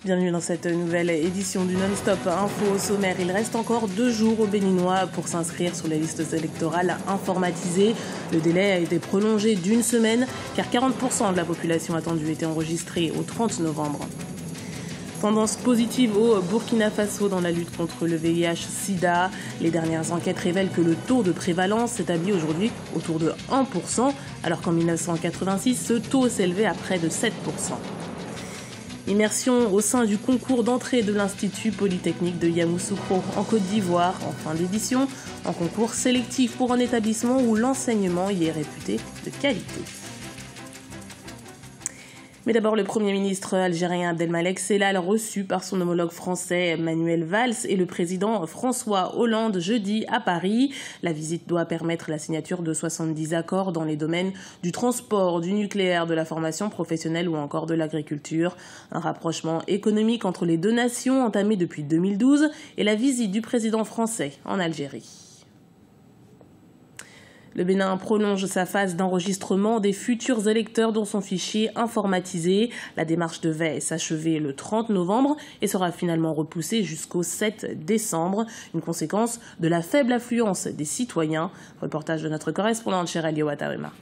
Bienvenue dans cette nouvelle édition du Non-Stop Info. Au sommaire, il reste encore 2 jours aux Béninois pour s'inscrire sur les listes électorales informatisées. Le délai a été prolongé d'1 semaine car 40% de la population attendue était enregistrée au 30 novembre. Tendance positive au Burkina Faso dans la lutte contre le VIH-Sida. Les dernières enquêtes révèlent que le taux de prévalence s'établit aujourd'hui autour de 1%, alors qu'en 1986, ce taux s'élevait à près de 7%. Immersion au sein du concours d'entrée de l'Institut Polytechnique de Yamoussoukro en Côte d'Ivoire, en fin d'édition, en concours sélectif pour un établissement où l'enseignement y est réputé de qualité. Mais d'abord, le Premier ministre algérien Abdelmalek Sellal, reçu par son homologue français Manuel Valls et le président François Hollande jeudi à Paris. La visite doit permettre la signature de 70 accords dans les domaines du transport, du nucléaire, de la formation professionnelle ou encore de l'agriculture. Un rapprochement économique entre les deux nations entamé depuis 2012 et la visite du président français en Algérie. Le Bénin prolonge sa phase d'enregistrement des futurs électeurs dans son fichier informatisé. La démarche devait s'achever le 30 novembre et sera finalement repoussée jusqu'au 7 décembre. Une conséquence de la faible affluence des citoyens. Reportage de notre correspondante Chérali Ouattarema.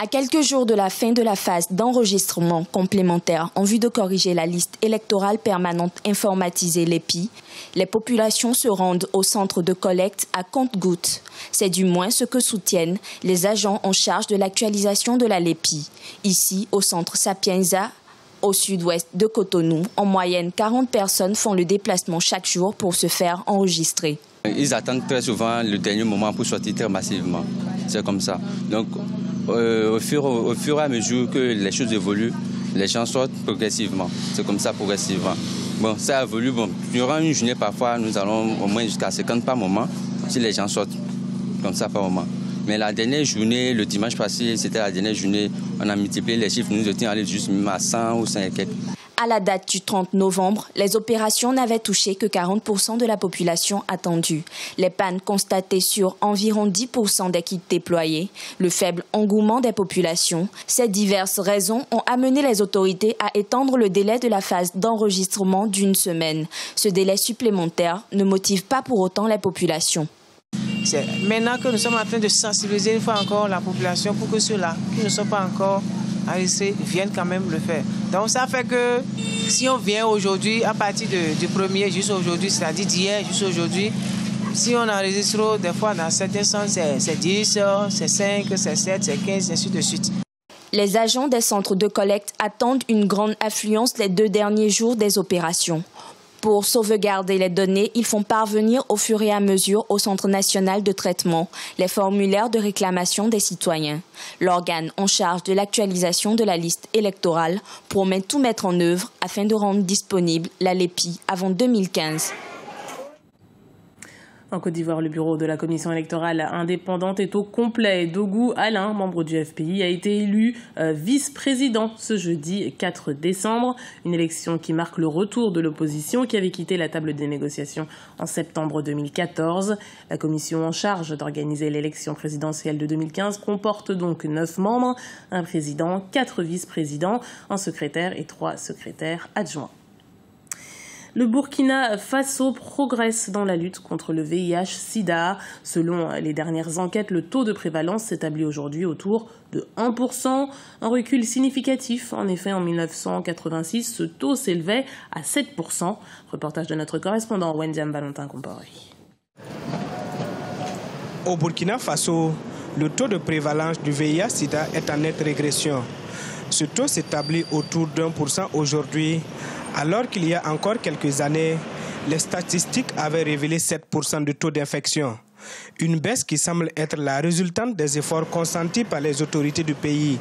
À quelques jours de la fin de la phase d'enregistrement complémentaire en vue de corriger la liste électorale permanente informatisée l'EPI, les populations se rendent au centre de collecte à compte-gouttes. C'est du moins ce que soutiennent les agents en charge de l'actualisation de la LEPI. Ici, au centre Sapienza, au sud-ouest de Cotonou, en moyenne 40 personnes font le déplacement chaque jour pour se faire enregistrer. Ils attendent très souvent le dernier moment pour sortir très massivement. C'est comme ça. Donc, au fur et à mesure que les choses évoluent, les gens sortent progressivement. C'est comme ça, progressivement. Bon, ça évolue. Bon, durant une journée, parfois, nous allons au moins jusqu'à 50 par moment si les gens sortent comme ça par moment. Mais la dernière journée, le dimanche passé, c'était la dernière journée, on a multiplié les chiffres. Nous étions allés juste à 100 ou 100 et quelques. À la date du 30 novembre, les opérations n'avaient touché que 40% de la population attendue. Les pannes constatées sur environ 10% des kits déployés, le faible engouement des populations, ces diverses raisons ont amené les autorités à étendre le délai de la phase d'enregistrement d'1 semaine. Ce délai supplémentaire ne motive pas pour autant les populations. C'est maintenant que nous sommes en train de sensibiliser une fois encore la population pour que ceux-là qui ne sont pas encore enregistrés viennent quand même le faire. Donc ça fait que si on vient aujourd'hui, à partir du 1er jusqu'à aujourd'hui, c'est-à-dire d'hier jusqu'à aujourd'hui, si on enregistre des fois dans certains sens, c'est 10, c'est 5, c'est 7, c'est 15, ainsi de suite. Les agents des centres de collecte attendent une grande affluence les 2 derniers jours des opérations. Pour sauvegarder les données, ils font parvenir au fur et à mesure au Centre national de traitement les formulaires de réclamation des citoyens. L'organe en charge de l'actualisation de la liste électorale promet tout mettre en œuvre afin de rendre disponible la LEPI avant 2015. En Côte d'Ivoire, le bureau de la commission électorale indépendante est au complet. Dogou Alain, membre du FPI, a été élu vice-président ce jeudi 4 décembre. Une élection qui marque le retour de l'opposition qui avait quitté la table des négociations en septembre 2014. La commission en charge d'organiser l'élection présidentielle de 2015 comporte donc 9 membres, un président, 4 vice-présidents, un secrétaire et 3 secrétaires adjoints. Le Burkina Faso progresse dans la lutte contre le VIH-Sida. Selon les dernières enquêtes, le taux de prévalence s'établit aujourd'hui autour de 1%. Un recul significatif. En effet, en 1986, ce taux s'élevait à 7%. Reportage de notre correspondant Wendiam Valentin-Comporé. Au Burkina Faso, le taux de prévalence du VIH-Sida est en nette régression. Ce taux s'établit autour d'1% aujourd'hui, alors qu'il y a encore quelques années, les statistiques avaient révélé 7% de taux d'infection. Une baisse qui semble être la résultante des efforts consentis par les autorités du pays.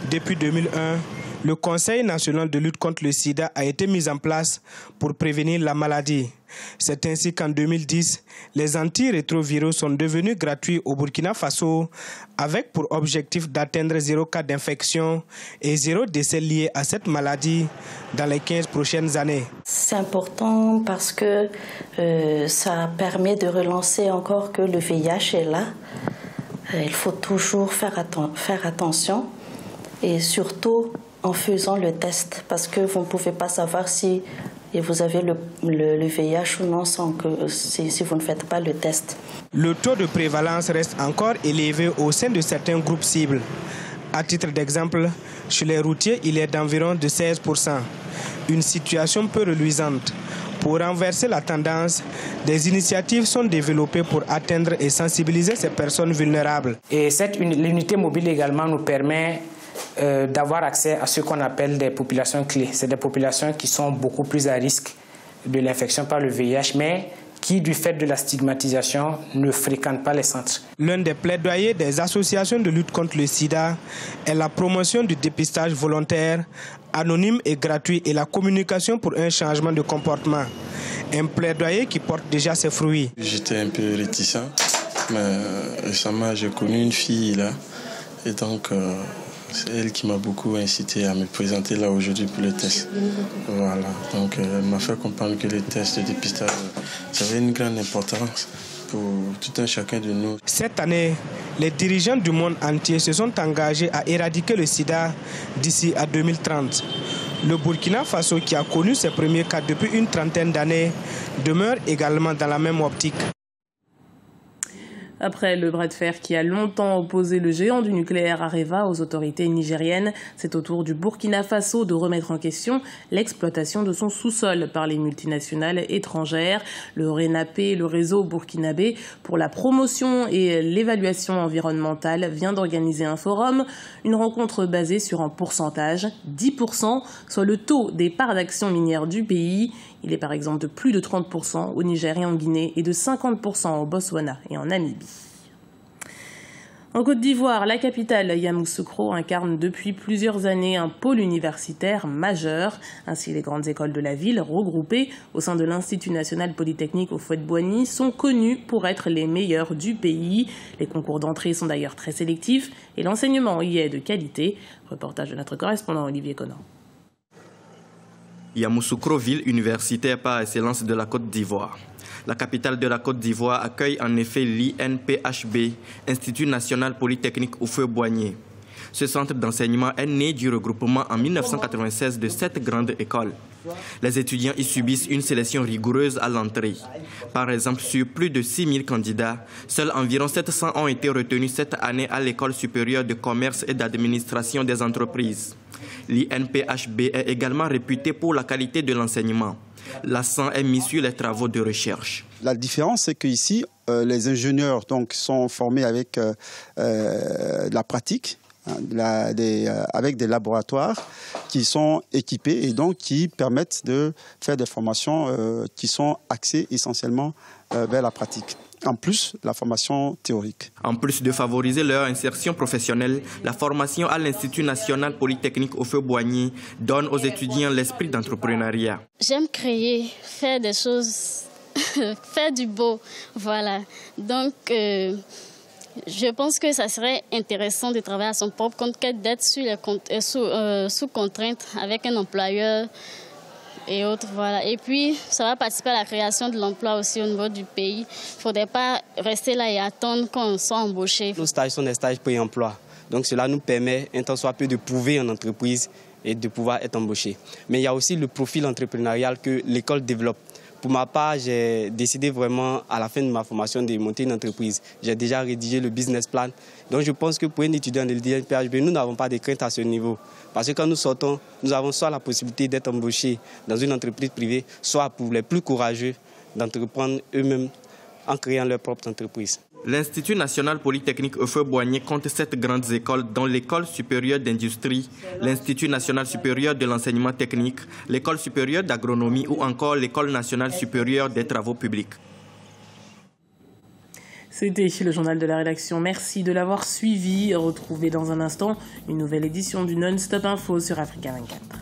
Depuis 2001, le Conseil national de lutte contre le sida a été mis en place pour prévenir la maladie. C'est ainsi qu'en 2010, les antirétroviraux sont devenus gratuits au Burkina Faso, avec pour objectif d'atteindre 0 cas d'infection et 0 décès liés à cette maladie dans les 15 prochaines années. C'est important parce que ça permet de relancer encore que le VIH est là. Il faut toujours faire attention et surtout en faisant le test, parce que vous ne pouvez pas savoir si vous avez le VIH ou non si vous ne faites pas le test. Le taux de prévalence reste encore élevé au sein de certains groupes cibles. À titre d'exemple, chez les routiers, il est d'environ de 16%. Une situation peu reluisante. Pour renverser la tendance, des initiatives sont développées pour atteindre et sensibiliser ces personnes vulnérables. Et l'unité mobile également nous permet d'avoir accès à ce qu'on appelle des populations clés. C'est des populations qui sont beaucoup plus à risque de l'infection par le VIH, mais qui, du fait de la stigmatisation, ne fréquentent pas les centres. L'un des plaidoyers des associations de lutte contre le sida est la promotion du dépistage volontaire, anonyme et gratuit et la communication pour un changement de comportement. Un plaidoyer qui porte déjà ses fruits. J'étais un peu réticent, mais récemment j'ai connu une fille là, et donc c'est elle qui m'a beaucoup incité à me présenter là aujourd'hui pour le test. Voilà, donc elle m'a fait comprendre que les tests de dépistage, ça avait une grande importance pour tout un chacun de nous. Cette année, les dirigeants du monde entier se sont engagés à éradiquer le sida d'ici à 2030. Le Burkina Faso, qui a connu ses premiers cas depuis une trentaine d'années, demeure également dans la même optique. Après le bras de fer qui a longtemps opposé le géant du nucléaire Areva aux autorités nigériennes, c'est au tour du Burkina Faso de remettre en question l'exploitation de son sous-sol par les multinationales étrangères. Le RENAPE, le réseau burkinabé pour la promotion et l'évaluation environnementale, vient d'organiser un forum, une rencontre basée sur un pourcentage, 10%, soit le taux des parts d'actions minières du pays. Il est par exemple de plus de 30% au Niger et en Guinée et de 50% au Botswana et en Namibie. En Côte d'Ivoire, la capitale Yamoussoukro incarne depuis plusieurs années un pôle universitaire majeur. Ainsi, les grandes écoles de la ville, regroupées au sein de l'Institut national polytechnique Houphouët-Boigny, sont connues pour être les meilleures du pays. Les concours d'entrée sont d'ailleurs très sélectifs et l'enseignement y est de qualité. Reportage de notre correspondant Olivier Conan. Yamoussoukro, ville universitaire par excellence de la Côte d'Ivoire. La capitale de la Côte d'Ivoire accueille en effet l'INPHB, Institut national polytechnique Houphouët-Boigny. Ce centre d'enseignement est né du regroupement en 1996 de 7 grandes écoles. Les étudiants y subissent une sélection rigoureuse à l'entrée. Par exemple, sur plus de 6 000 candidats, seuls environ 700 ont été retenus cette année à l'École supérieure de commerce et d'administration des entreprises. L'INPHB est également réputé pour la qualité de l'enseignement. L'accent est mis sur les travaux de recherche. La différence, c'est qu'ici, les ingénieurs sont formés avec la pratique, avec des laboratoires qui sont équipés et donc qui permettent de faire des formations qui sont axées essentiellement vers la pratique. En plus, la formation théorique. En plus de favoriser leur insertion professionnelle, la formation à l'Institut national polytechnique Houphouët-Boigny donne aux étudiants l'esprit d'entrepreneuriat. J'aime créer, faire des choses, faire du beau, voilà. Donc, je pense que ça serait intéressant de travailler à son propre compte que d'être sous contrainte avec un employeur et autres, voilà. Et puis, ça va participer à la création de l'emploi aussi au niveau du pays. Il ne faudrait pas rester là et attendre qu'on soit embauché. Nos stages sont des stages pré-emploi. Donc, cela nous permet, un temps soit peu, de prouver en entreprise et de pouvoir être embauché. Mais il y a aussi le profil entrepreneurial que l'école développe. Pour ma part, j'ai décidé vraiment, à la fin de ma formation, de monter une entreprise. J'ai déjà rédigé le business plan. Donc je pense que pour un étudiant de l'INPHB, nous n'avons pas de crainte à ce niveau. Parce que quand nous sortons, nous avons soit la possibilité d'être embauchés dans une entreprise privée, soit pour les plus courageux d'entreprendre eux-mêmes en créant leur propre entreprise. L'Institut national polytechnique Houphouët-Boigny compte 7 grandes écoles, dont l'École supérieure d'industrie, l'Institut national supérieur de l'enseignement technique, l'École supérieure d'agronomie ou encore l'École nationale supérieure des travaux publics. C'était le journal de la rédaction. Merci de l'avoir suivi. Retrouvez dans un instant une nouvelle édition du Non-Stop Info sur Africa 24.